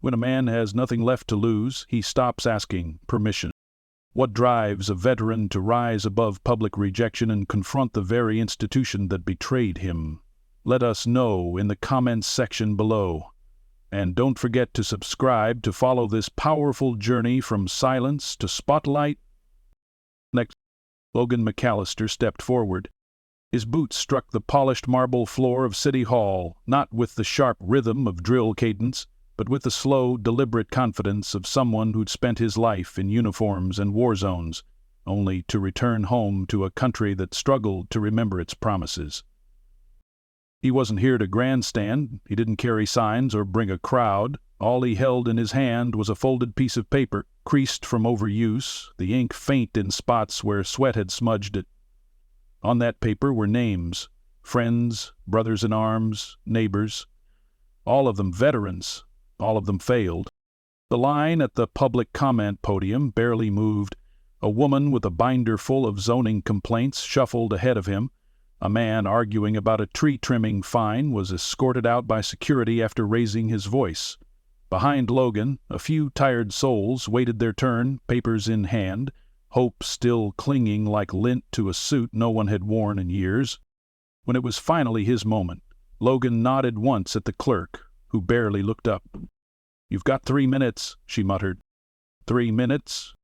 When a man has nothing left to lose, he stops asking permission. What drives a veteran to rise above public rejection and confront the very institution that betrayed him? Let us know in the comments section below. And don't forget to subscribe to follow this powerful journey from silence to spotlight. Next, Logan McAllister stepped forward. His boots struck the polished marble floor of City Hall, not with the sharp rhythm of drill cadence, but with the slow, deliberate confidence of someone who'd spent his life in uniforms and war zones, only to return home to a country that struggled to remember its promises. He wasn't here to grandstand. He didn't carry signs or bring a crowd. All he held in his hand was a folded piece of paper, creased from overuse, the ink faint in spots where sweat had smudged it. On that paper were names, friends, brothers-in-arms, neighbors, all of them veterans, all of them failed. The line at the public comment podium barely moved. A woman with a binder full of zoning complaints shuffled ahead of him. A man arguing about a tree trimming fine was escorted out by security after raising his voice. Behind Logan, a few tired souls waited their turn, papers in hand, hope still clinging like lint to a suit no one had worn in years. When it was finally his moment, Logan nodded once at the clerk, who barely looked up. "You've got 3 minutes," she muttered. 3 minutes?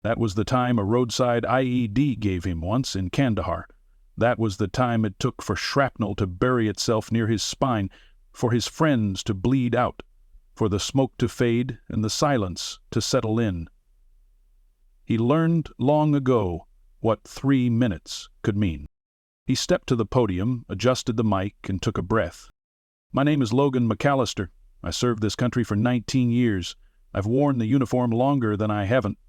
That was the time a roadside IED gave him once in Kandahar. That was the time it took for shrapnel to bury itself near his spine, for his friends to bleed out, for the smoke to fade and the silence to settle in. He learned long ago what 3 minutes could mean. He stepped to the podium, adjusted the mic, and took a breath. "My name is Logan McAllister. I served this country for 19 years. I've worn the uniform longer than I haven't.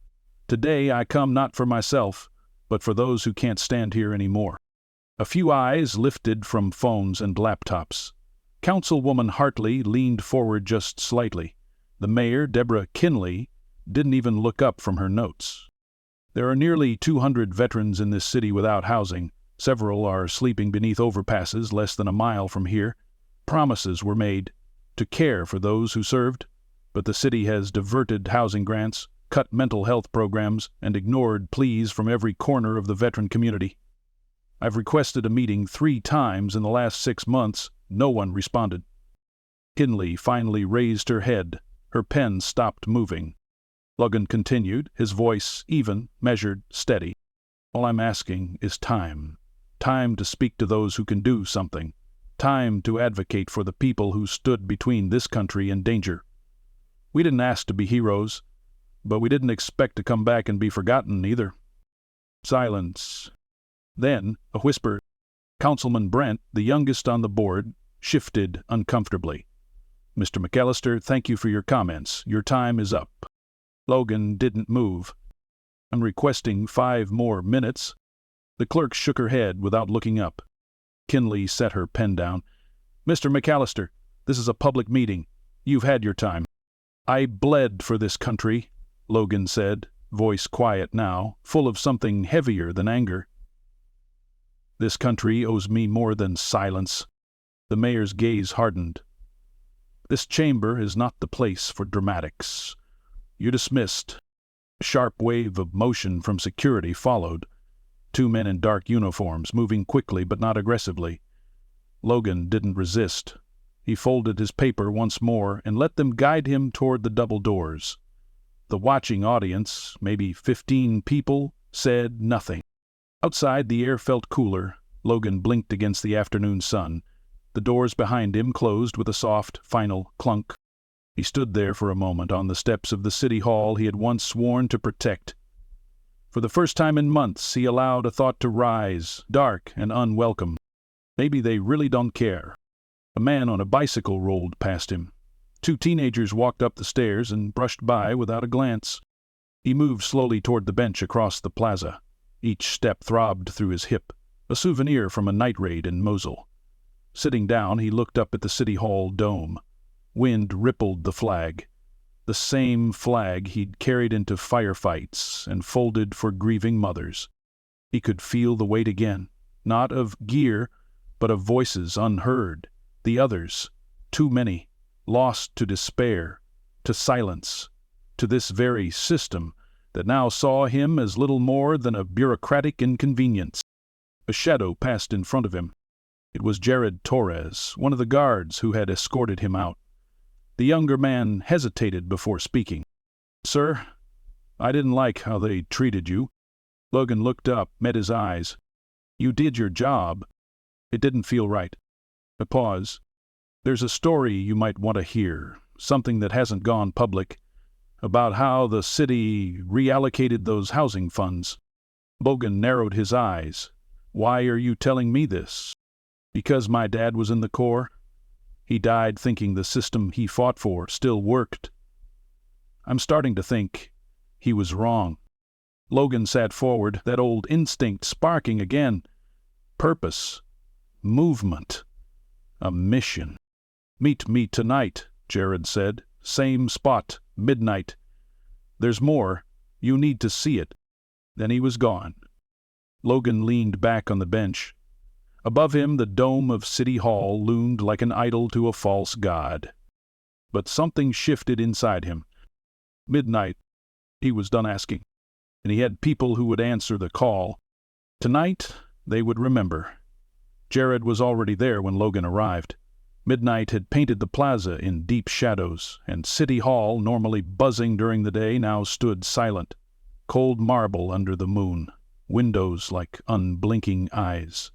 Today I come not for myself, but for those who can't stand here anymore." A few eyes lifted from phones and laptops. Councilwoman Hartley leaned forward just slightly. The mayor, Deborah Kinley, didn't even look up from her notes. There are nearly 200 veterans in this city without housing. Several are sleeping beneath overpasses less than a mile from here. Promises were made to care for those who served, but the city has diverted housing grants, cut mental health programs, and ignored pleas from every corner of the veteran community. I've requested a meeting 3 times in the last 6 months. No one responded. Kinley finally raised her head. Her pen stopped moving. Logan continued, his voice even, measured, steady. "All I'm asking is time. Time to speak to those who can do something. Time to advocate for the people who stood between this country and danger. We didn't ask to be heroes, but we didn't expect to come back and be forgotten either." Silence. Then, a whisper. Councilman Brent, the youngest on the board, shifted uncomfortably. "Mr. McAllister, thank you for your comments. Your time is up." Logan didn't move. "I'm requesting 5 more minutes." The clerk shook her head without looking up. Kinley set her pen down. "Mr. McAllister, this is a public meeting. You've had your time." "I bled for this country," Logan said, voice quiet now, full of something heavier than anger. "This country owes me more than silence." The mayor's gaze hardened. "This chamber is not the place for dramatics. You're dismissed." A sharp wave of motion from security followed. 2 men in dark uniforms, moving quickly but not aggressively. Logan didn't resist. He folded his paper once more and let them guide him toward the double doors. The watching audience, maybe 15 people, said nothing. Outside, the air felt cooler. Logan blinked against the afternoon sun. The doors behind him closed with a soft, final clunk. He stood there for a moment on the steps of the city hall he had once sworn to protect. For the first time in months, he allowed a thought to rise, dark and unwelcome. Maybe they really don't care. A man on a bicycle rolled past him. 2 teenagers walked up the stairs and brushed by without a glance. He moved slowly toward the bench across the plaza. Each step throbbed through his hip, a souvenir from a night raid in Mosul. Sitting down, he looked up at the City Hall dome. Wind rippled the flag. The same flag he'd carried into firefights and folded for grieving mothers. He could feel the weight again, not of gear, but of voices unheard. The others, too many, lost to despair, to silence, to this very system that now saw him as little more than a bureaucratic inconvenience. A shadow passed in front of him. It was Jared Torres, one of the guards who had escorted him out. The younger man hesitated before speaking. "Sir, I didn't like how they treated you." Logan looked up, met his eyes. "You did your job. It didn't feel right." A pause. "There's a story you might want to hear, something that hasn't gone public, about how the city reallocated those housing funds." Logan narrowed his eyes. "Why are you telling me this?" "Because my dad was in the Corps. He died thinking the system he fought for still worked. I'm starting to think he was wrong." Logan sat forward, that old instinct sparking again. Purpose. Movement. A mission. "Meet me tonight," Jared said. "Same spot, midnight. There's more. You need to see it." Then he was gone. Logan leaned back on the bench. Above him, the dome of City Hall loomed like an idol to a false god. But something shifted inside him. Midnight. He was done asking. And he had people who would answer the call. Tonight, they would remember. Jared was already there when Logan arrived. Midnight had painted the plaza in deep shadows, and City Hall, normally buzzing during the day, now stood silent. Cold marble under the moon. Windows like unblinking eyes.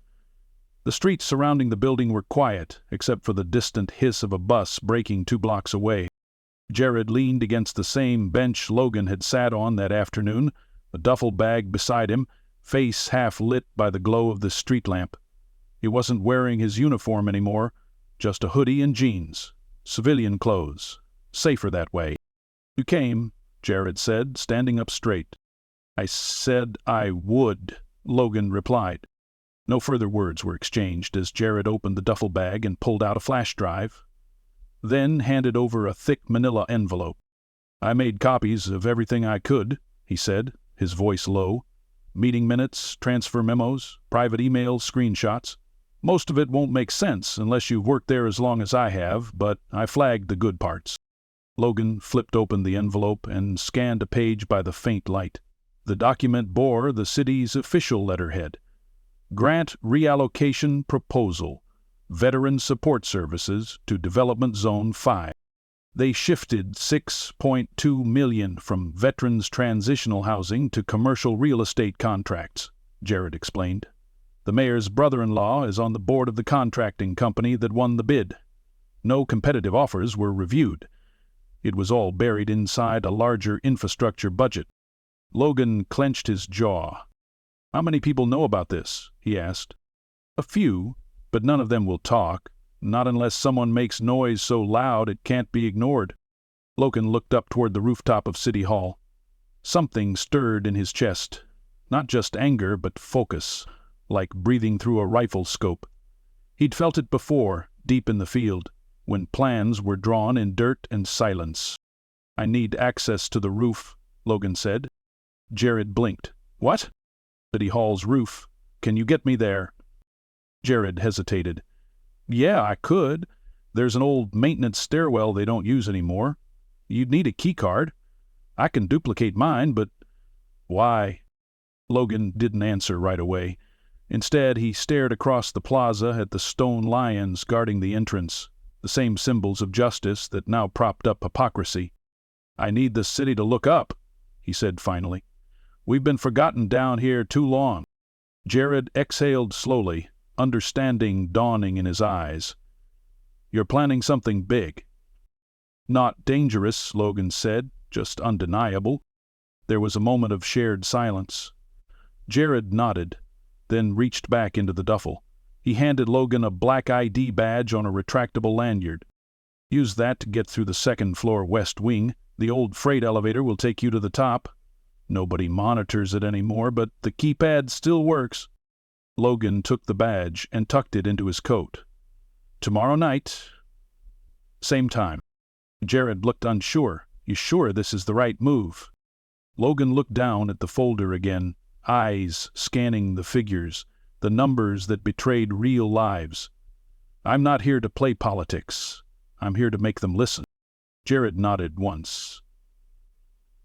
The streets surrounding the building were quiet, except for the distant hiss of a bus braking 2 blocks away. Jared leaned against the same bench Logan had sat on that afternoon, a duffel bag beside him, face half lit by the glow of the street lamp. He wasn't wearing his uniform anymore, just a hoodie and jeans. Civilian clothes. Safer that way. "You came," Jared said, standing up straight. "I said I would," Logan replied. No further words were exchanged as Jared opened the duffel bag and pulled out a flash drive, then handed over a thick manila envelope. "I made copies of everything I could," he said, his voice low. "Meeting minutes, transfer memos, private emails, screenshots. Most of it won't make sense unless you've worked there as long as I have, but I flagged the good parts." Logan flipped open the envelope and scanned a page by the faint light. The document bore the city's official letterhead. Grant Reallocation Proposal, Veteran Support Services to Development Zone 5. They shifted $6.2 million from veterans' transitional housing to commercial real estate contracts, Jared explained. "The mayor's brother-in-law is on the board of the contracting company that won the bid. No competitive offers were reviewed. It was all buried inside a larger infrastructure budget." Logan clenched his jaw. "How many people know about this?" he asked. "A few, but none of them will talk, not unless someone makes noise so loud it can't be ignored." Logan looked up toward the rooftop of City Hall. Something stirred in his chest, not just anger, but focus, like breathing through a rifle scope. He'd felt it before, deep in the field, when plans were drawn in dirt and silence. "I need access to the roof," Logan said. Jared blinked. "What?" "City Hall's roof. Can you get me there?" Jared hesitated. "Yeah, I could. There's an old maintenance stairwell they don't use anymore. You'd need a key card. I can duplicate mine, but..." "Why?" Logan didn't answer right away. Instead, he stared across the plaza at the stone lions guarding the entrance, the same symbols of justice that now propped up hypocrisy. "I need the city to look up," he said finally. "We've been forgotten down here too long." Jared exhaled slowly, understanding dawning in his eyes. "You're planning something big." "Not dangerous," Logan said, "just undeniable." There was a moment of shared silence. Jared nodded, then reached back into the duffel. He handed Logan a black ID badge on a retractable lanyard. "Use that to get through the second-floor west wing. The old freight elevator will take you to the top. Nobody monitors it anymore, but the keypad still works." Logan took the badge and tucked it into his coat. "Tomorrow night, same time." Jared looked unsure. "You sure this is the right move?" Logan looked down at the folder again, eyes scanning the figures, the numbers that betrayed real lives. "I'm not here to play politics. I'm here to make them listen." Jared nodded once.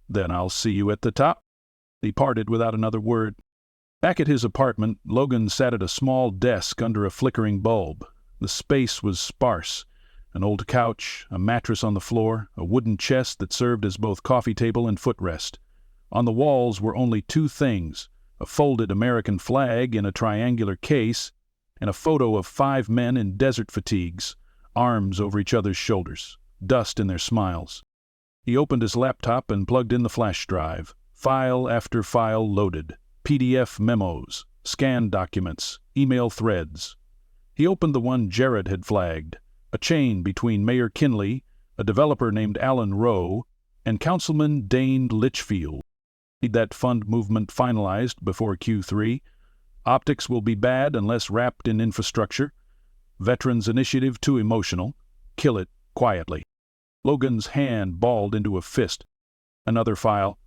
"Then I'll see you at the top." He parted without another word. Back at his apartment, Logan sat at a small desk under a flickering bulb. The space was sparse. An old couch, a mattress on the floor, a wooden chest that served as both coffee table and footrest. On the walls were only two things: a folded American flag in a triangular case, and a photo of 5 men in desert fatigues, arms over each other's shoulders, dust in their smiles. He opened his laptop and plugged in the flash drive. File after file loaded. PDF memos, scanned documents, email threads. He opened the one Jared had flagged, a chain between Mayor Kinley, a developer named Alan Rowe, and Councilman Dane Litchfield. Need that fund movement finalized before Q3. Optics will be bad unless wrapped in infrastructure. Veterans Initiative too emotional. Kill it quietly. Logan's hand balled into a fist. Another file.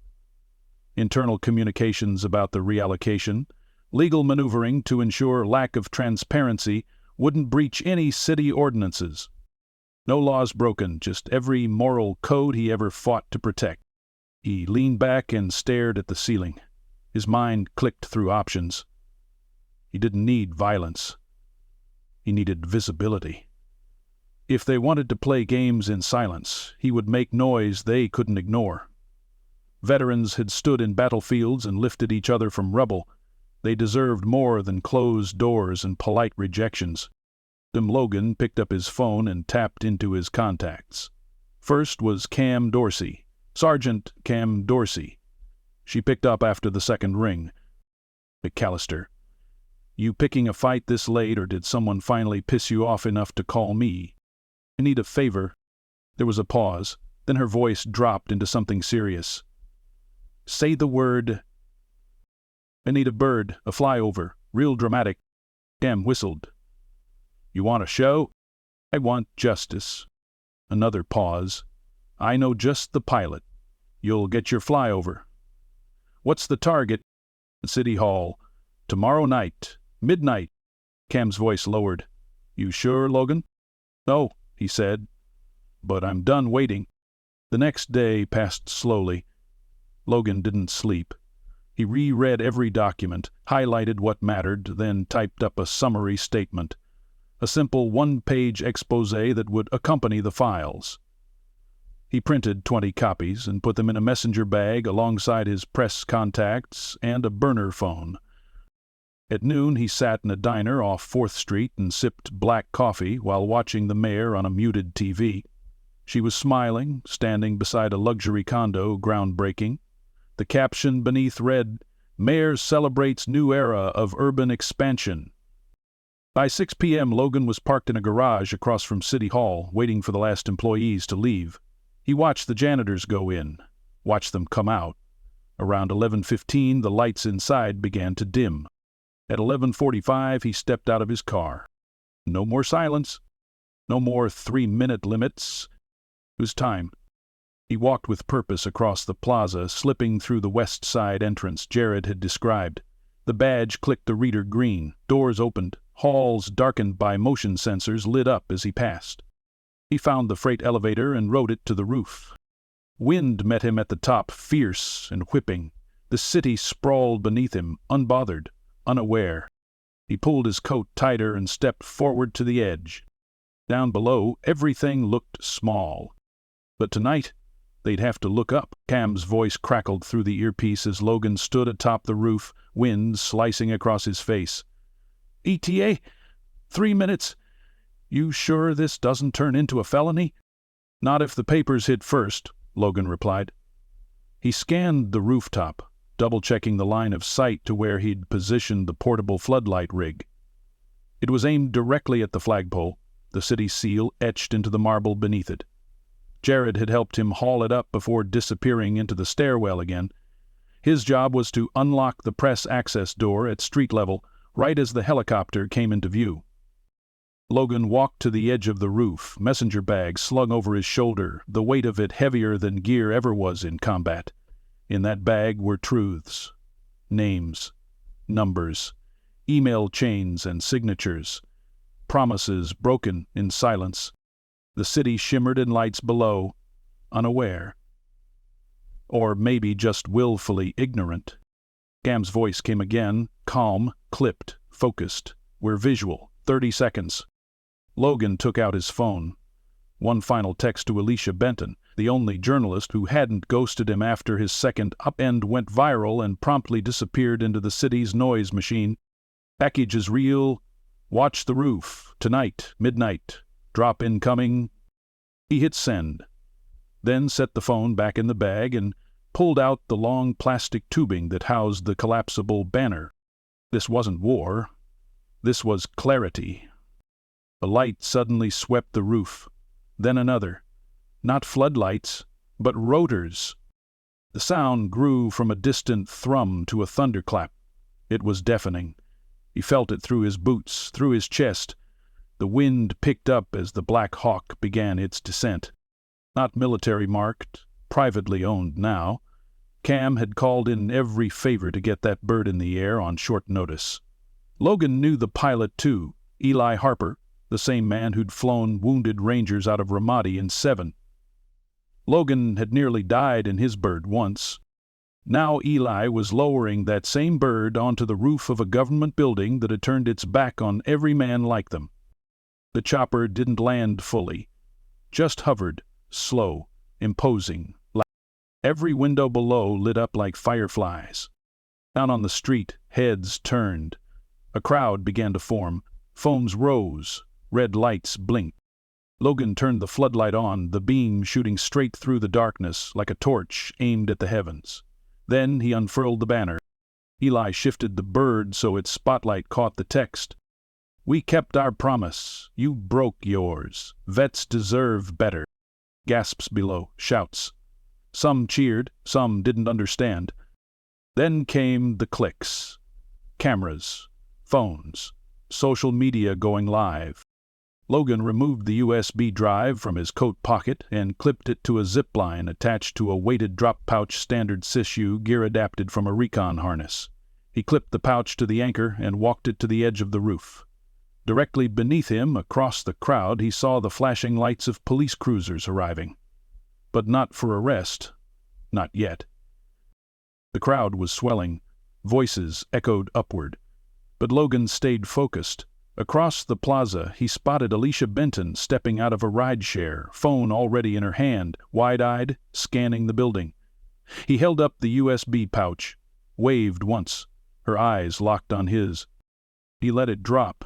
Internal communications about the reallocation. Legal maneuvering to ensure lack of transparency wouldn't breach any city ordinances. No laws broken, just every moral code he ever fought to protect. He leaned back and stared at the ceiling. His mind clicked through options. He didn't need violence. He needed visibility. If they wanted to play games in silence, he would make noise they couldn't ignore. Veterans had stood in battlefields and lifted each other from rubble. They deserved more than closed doors and polite rejections. Logan picked up his phone and tapped into his contacts. First was Cam Dorsey. Sergeant Cam Dorsey. She picked up after the second ring. "McAllister, you picking a fight this late, or did someone finally piss you off enough to call me? I need a favor." There was a pause. Then her voice dropped into something serious. "Say the word." "I need a bird, a flyover, real dramatic." Cam whistled. "You want a show?" "I want justice." Another pause. "I know just the pilot. You'll get your flyover." "What's the target?" "City Hall. Tomorrow night. Midnight." Cam's voice lowered. "You sure, Logan?" "No," he said. "But I'm done waiting." The next day passed slowly. Logan didn't sleep. He reread every document, highlighted what mattered, then typed up a summary statement. A simple one-page expose that would accompany the files. He printed 20 copies and put them in a messenger bag alongside his press contacts and a burner phone. At noon he sat in a diner off 4th Street and sipped black coffee while watching the mayor on a muted TV. She was smiling, standing beside a luxury condo, groundbreaking. The caption beneath read, "Mayor celebrates new era of urban expansion." By 6 p.m., Logan was parked in a garage across from City Hall, waiting for the last employees to leave. He watched the janitors go in, watched them come out. Around 11:15, the lights inside began to dim. At 11:45, he stepped out of his car. No more silence. No more 3-minute limits. It was time. He walked with purpose across the plaza, slipping through the west side entrance Jared had described. The badge clicked a reader green. Doors opened. Halls darkened by motion sensors lit up as he passed. He found the freight elevator and rode it to the roof. Wind met him at the top, fierce and whipping. The city sprawled beneath him, unbothered, unaware. He pulled his coat tighter and stepped forward to the edge. Down below, everything looked small. But tonight, they'd have to look up. Cam's voice crackled through the earpiece as Logan stood atop the roof, wind slicing across his face. "ETA? 3 minutes. You sure this doesn't turn into a felony?" "Not if the papers hit first," Logan replied. He scanned the rooftop, double-checking the line of sight to where he'd positioned the portable floodlight rig. It was aimed directly at the flagpole, the city seal etched into the marble beneath it. Jared had helped him haul it up before disappearing into the stairwell again. His job was to unlock the press access door at street level, right as the helicopter came into view. Logan walked to the edge of the roof, messenger bag slung over his shoulder, the weight of it heavier than gear ever was in combat. In that bag were truths, names, numbers, email chains and signatures, promises broken in silence. The city shimmered in lights below, unaware. Or maybe just willfully ignorant. Cam's voice came again, calm, clipped, focused. "We're visual. 30 seconds. Logan took out his phone. One final text to Alicia Benton, the only journalist who hadn't ghosted him after his second up-end went viral and promptly disappeared into the city's noise machine. "Package is real. Watch the roof. Tonight, midnight. Drop incoming." He hit send, then set the phone back in the bag and pulled out the long plastic tubing that housed the collapsible banner. This wasn't war. This was clarity. A light suddenly swept the roof, then another. Not floodlights, but rotors. The sound grew from a distant thrum to a thunderclap. It was deafening. He felt it through his boots, through his chest. The wind picked up as the Black Hawk began its descent. Not military-marked, privately owned now. Cam had called in every favor to get that bird in the air on short notice. Logan knew the pilot, too, Eli Harper, the same man who'd flown wounded Rangers out of Ramadi in '7. Logan had nearly died in his bird once. Now Eli was lowering that same bird onto the roof of a government building that had turned its back on every man like them. The chopper didn't land fully, just hovered, slow, imposing. Every window below lit up like fireflies. Down on the street, heads turned. A crowd began to form. Foams rose. Red lights blinked. Logan turned the floodlight on, the beam shooting straight through the darkness like a torch aimed at the heavens. Then he unfurled the banner. Eli shifted the bird so its spotlight caught the text. "We kept our promise. You broke yours. Vets deserve better." Gasps below, shouts. Some cheered, some didn't understand. Then came the clicks. Cameras, phones, social media going live. Logan removed the USB drive from his coat pocket and clipped it to a zip line attached to a weighted drop pouch standard Sishu gear adapted from a recon harness. He clipped the pouch to the anchor and walked it to the edge of the roof. Directly beneath him, across the crowd, he saw the flashing lights of police cruisers arriving. But not for arrest. Not yet. The crowd was swelling. Voices echoed upward. But Logan stayed focused. Across the plaza, he spotted Alicia Benton stepping out of a rideshare, phone already in her hand, wide-eyed, scanning the building. He held up the USB pouch, waved once, her eyes locked on his. He let it drop.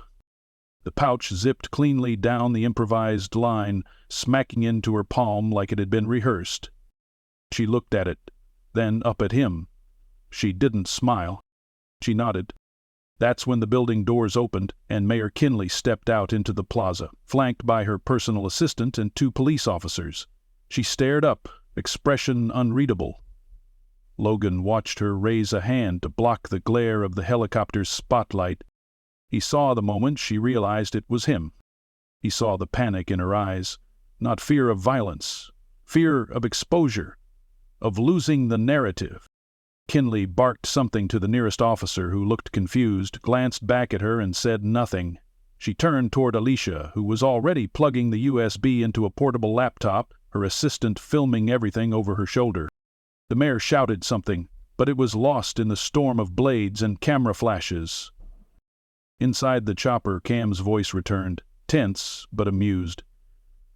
The pouch zipped cleanly down the improvised line, smacking into her palm like it had been rehearsed. She looked at it, then up at him. She didn't smile. She nodded. That's when the building doors opened and Mayor Kinley stepped out into the plaza, flanked by her personal assistant and 2 police officers. She stared up, expression unreadable. Logan watched her raise a hand to block the glare of the helicopter's spotlight. He saw the moment she realized it was him. He saw the panic in her eyes, not fear of violence, fear of exposure, of losing the narrative. Kinley barked something to the nearest officer who looked confused, glanced back at her and said nothing. She turned toward Alicia, who was already plugging the USB into a portable laptop, her assistant filming everything over her shoulder. The mayor shouted something, but it was lost in the storm of blades and camera flashes. Inside the chopper, Cam's voice returned, tense but amused.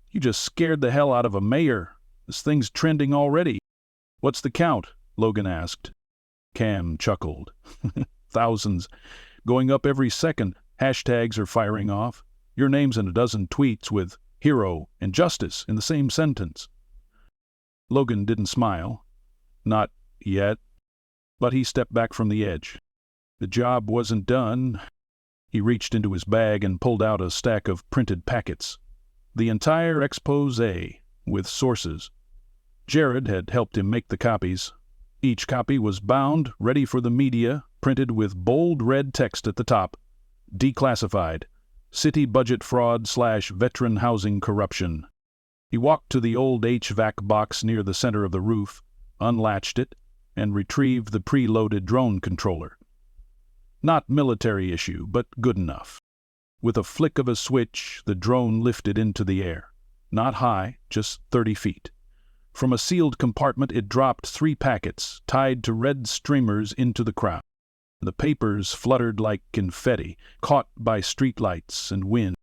"You just scared the hell out of a mayor. This thing's trending already." "What's the count?" Logan asked. Cam chuckled. "Thousands. Going up every second. Hashtags are firing off. Your name's in a dozen tweets with hero and justice in the same sentence." Logan didn't smile. Not yet. But he stepped back from the edge. The job wasn't done. He reached into his bag and pulled out a stack of printed packets. The entire expose, with sources. Jared had helped him make the copies. Each copy was bound, ready for the media, printed with bold red text at the top. Declassified. City budget fraud / veteran housing corruption. He walked to the old HVAC box near the center of the roof, unlatched it, and retrieved the preloaded drone controller. Not military issue, but good enough. With a flick of a switch, the drone lifted into the air. Not high, just 30 feet. From a sealed compartment it dropped 3 packets, tied to red streamers into the crowd. The papers fluttered like confetti, caught by streetlights and wind.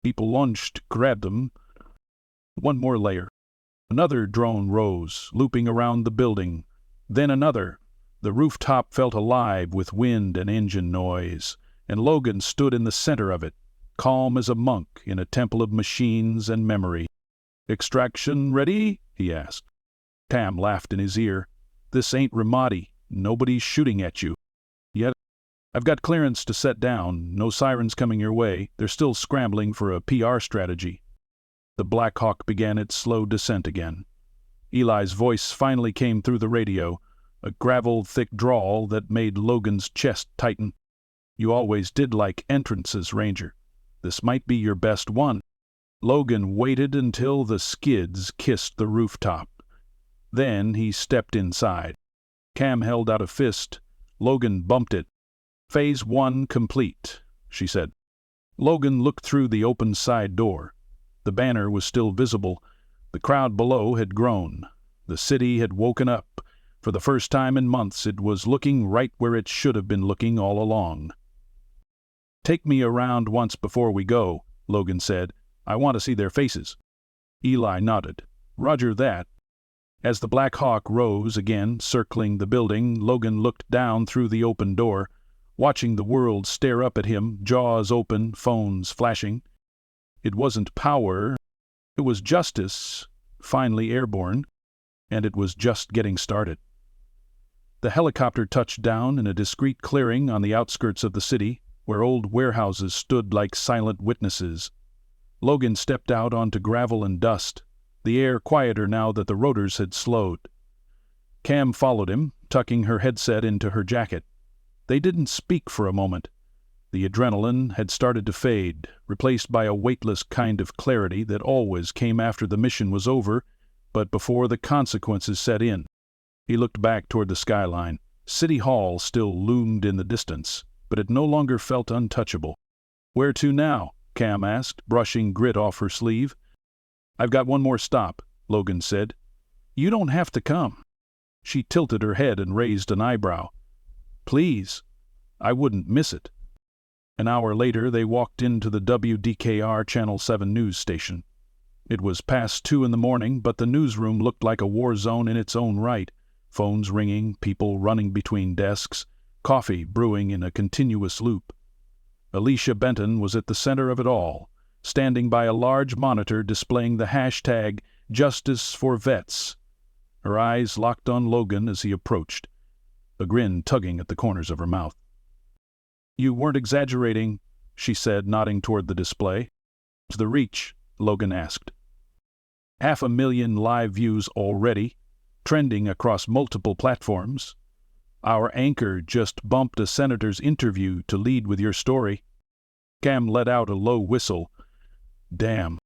People lunged, grabbed them. One more layer. Another drone rose, looping around the building. Then another. The rooftop felt alive with wind and engine noise, and Logan stood in the center of it, calm as a monk in a temple of machines and memory. "Extraction ready?" he asked. Cam laughed in his ear. "This ain't Ramadi. Nobody's shooting at you. Yet, I've got clearance to set down. No sirens coming your way. They're still scrambling for a PR strategy." The Black Hawk began its slow descent again. Eli's voice finally came through the radio, a gravel-thick drawl that made Logan's chest tighten. "You always did like entrances, Ranger. This might be your best one." Logan waited until the skids kissed the rooftop. Then he stepped inside. Cam held out a fist. Logan bumped it. "Phase 1 complete," she said. Logan looked through the open side door. The banner was still visible. The crowd below had grown. The city had woken up. For the first time in months, it was looking right where it should have been looking all along. "Take me around once before we go," Logan said. "I want to see their faces." Eli nodded. "Roger that." As the Black Hawk rose again, circling the building, Logan looked down through the open door, watching the world stare up at him, jaws open, phones flashing. It wasn't power, it was justice, finally airborne, and it was just getting started. The helicopter touched down in a discreet clearing on the outskirts of the city, where old warehouses stood like silent witnesses. Logan stepped out onto gravel and dust, the air quieter now that the rotors had slowed. Cam followed him, tucking her headset into her jacket. They didn't speak for a moment. The adrenaline had started to fade, replaced by a weightless kind of clarity that always came after the mission was over, but before the consequences set in. He looked back toward the skyline. City Hall still loomed in the distance, but it no longer felt untouchable. "Where to now?" Cam asked, brushing grit off her sleeve. "I've got one more stop," Logan said. "You don't have to come." She tilted her head and raised an eyebrow. "Please, I wouldn't miss it." An hour later, they walked into the WDKR Channel 7 news station. It was past 2 in the morning, but the newsroom looked like a war zone in its own right. Phones ringing, people running between desks, coffee brewing in a continuous loop. Alicia Benton was at the center of it all, standing by a large monitor displaying the hashtag Justice for Vets. Her eyes locked on Logan as he approached, a grin tugging at the corners of her mouth. "You weren't exaggerating," she said, nodding toward the display. "What's the reach?" Logan asked. 500,000 live views already, trending across multiple platforms. Our anchor just bumped a senator's interview to lead with your story. Cam let out a low whistle. "Damn."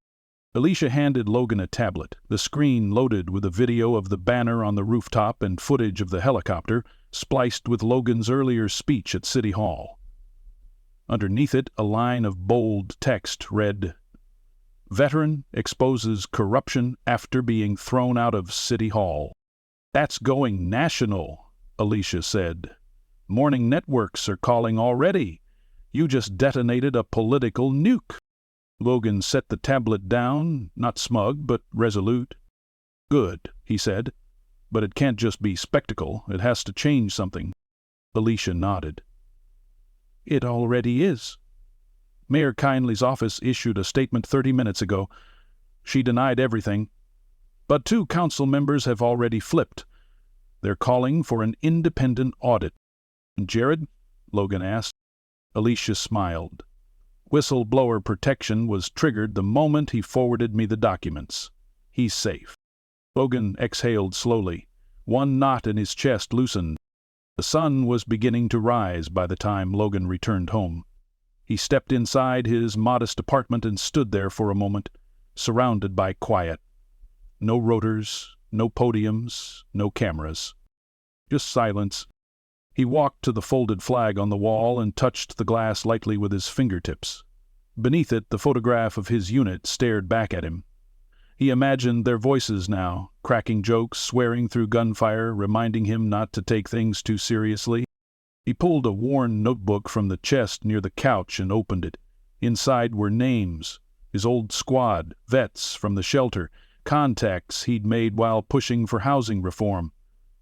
Alicia handed Logan a tablet, the screen loaded with a video of the banner on the rooftop and footage of the helicopter, spliced with Logan's earlier speech at City Hall. Underneath it, a line of bold text read, "Veteran exposes corruption after being thrown out of City Hall." "That's going national," Alicia said. "Morning networks are calling already. You just detonated a political nuke." Logan set the tablet down, not smug, but resolute. "Good," he said. "But it can't just be spectacle. It has to change something." Alicia nodded. "It already is. Mayor Kindly's office issued a statement 30 minutes ago. She denied everything. But 2 council members have already flipped. They're calling for an independent audit." "Jared?" Logan asked. Alicia smiled. "Whistleblower protection was triggered the moment he forwarded me the documents. He's safe." Logan exhaled slowly. One knot in his chest loosened. The sun was beginning to rise by the time Logan returned home. He stepped inside his modest apartment and stood there for a moment, surrounded by quiet. No rotors, no podiums, no cameras. Just silence. He walked to the folded flag on the wall and touched the glass lightly with his fingertips. Beneath it, the photograph of his unit stared back at him. He imagined their voices now, cracking jokes, swearing through gunfire, reminding him not to take things too seriously. He pulled a worn notebook from the chest near the couch and opened it. Inside were names, his old squad, vets from the shelter, contacts he'd made while pushing for housing reform.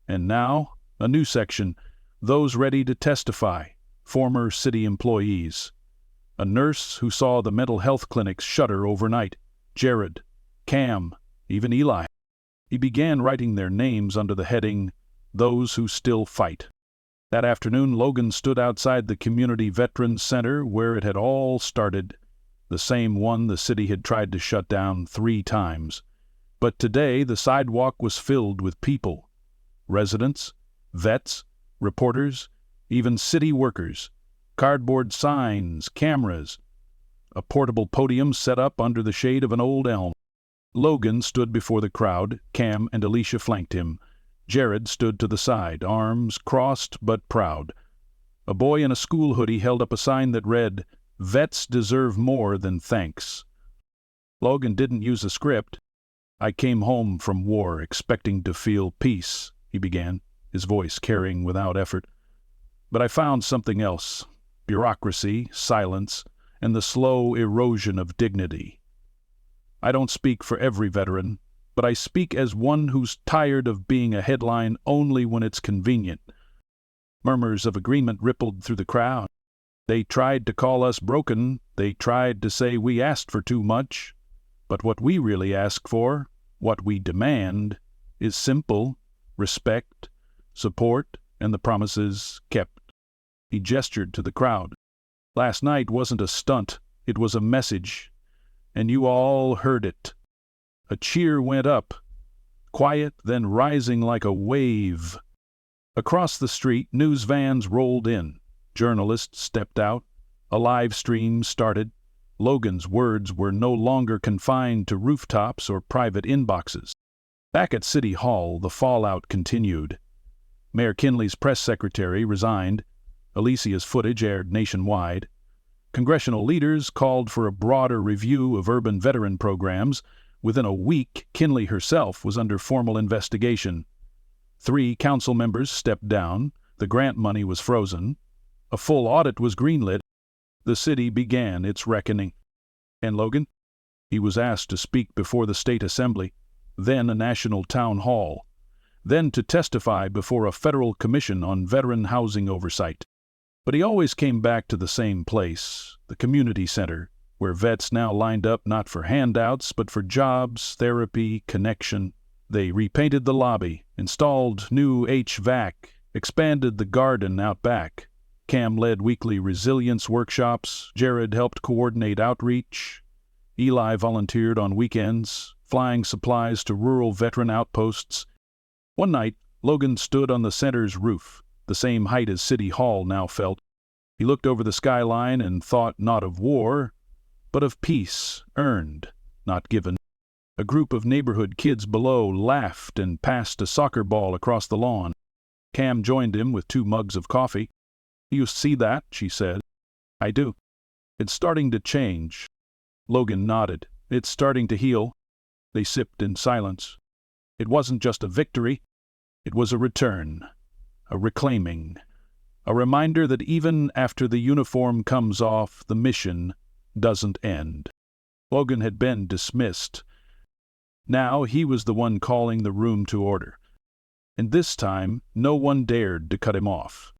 And now, a new section, those ready to testify, former city employees. A nurse who saw the mental health clinics shutter overnight, Jared, Cam, even Eli. He began writing their names under the heading, Those Who Still Fight. That afternoon, Logan stood outside the Community Veterans Center where it had all started, the same one the city had tried to shut down 3 times. But today the sidewalk was filled with people. Residents, vets, reporters, even city workers, cardboard signs, cameras, a portable podium set up under the shade of an old elm. Logan stood before the crowd. Cam and Alicia flanked him. Jared stood to the side, arms crossed but proud. A boy in a school hoodie held up a sign that read, Vets deserve more than thanks. Logan didn't use a script. I came home from war expecting to feel peace, he began, his voice carrying without effort. But I found something else, bureaucracy, silence, and the slow erosion of dignity. I don't speak for every veteran, but I speak as one who's tired of being a headline only when it's convenient. Murmurs of agreement rippled through the crowd. They tried to call us broken. They tried to say we asked for too much. But what we really ask for, what we demand, is simple: respect, support, and the promises kept. He gestured to the crowd. Last night wasn't a stunt, it was a message, and you all heard it. A cheer went up, quiet, then rising like a wave. Across the street, news vans rolled in. Journalists stepped out. A live stream started. Logan's words were no longer confined to rooftops or private inboxes. Back at City Hall, the fallout continued. Mayor Kinley's press secretary resigned. Alicia's footage aired nationwide. Congressional leaders called for a broader review of urban veteran programs. Within a week, Kinley herself was under formal investigation. 3 council members stepped down. The grant money was frozen. A full audit was greenlit. The city began its reckoning. And Logan? He was asked to speak before the state assembly, then a national town hall, then to testify before a federal commission on veteran housing oversight. But he always came back to the same place, the community center, where vets now lined up not for handouts, but for jobs, therapy, connection. They repainted the lobby, installed new HVAC, expanded the garden out back. Cam led weekly resilience workshops. Jared helped coordinate outreach. Eli volunteered on weekends, flying supplies to rural veteran outposts. One night, Logan stood on the center's roof, the same height as City Hall now felt. He looked over the skyline and thought not of war, but of peace, earned, not given. A group of neighborhood kids below laughed and passed a soccer ball across the lawn. Cam joined him with 2 mugs of coffee. You see that? She said. I do. It's starting to change. Logan nodded. It's starting to heal. They sipped in silence. It wasn't just a victory. It was a return, a reclaiming, a reminder that even after the uniform comes off, the mission doesn't end. Logan had been dismissed. Now he was the one calling the room to order. And this time, no one dared to cut him off.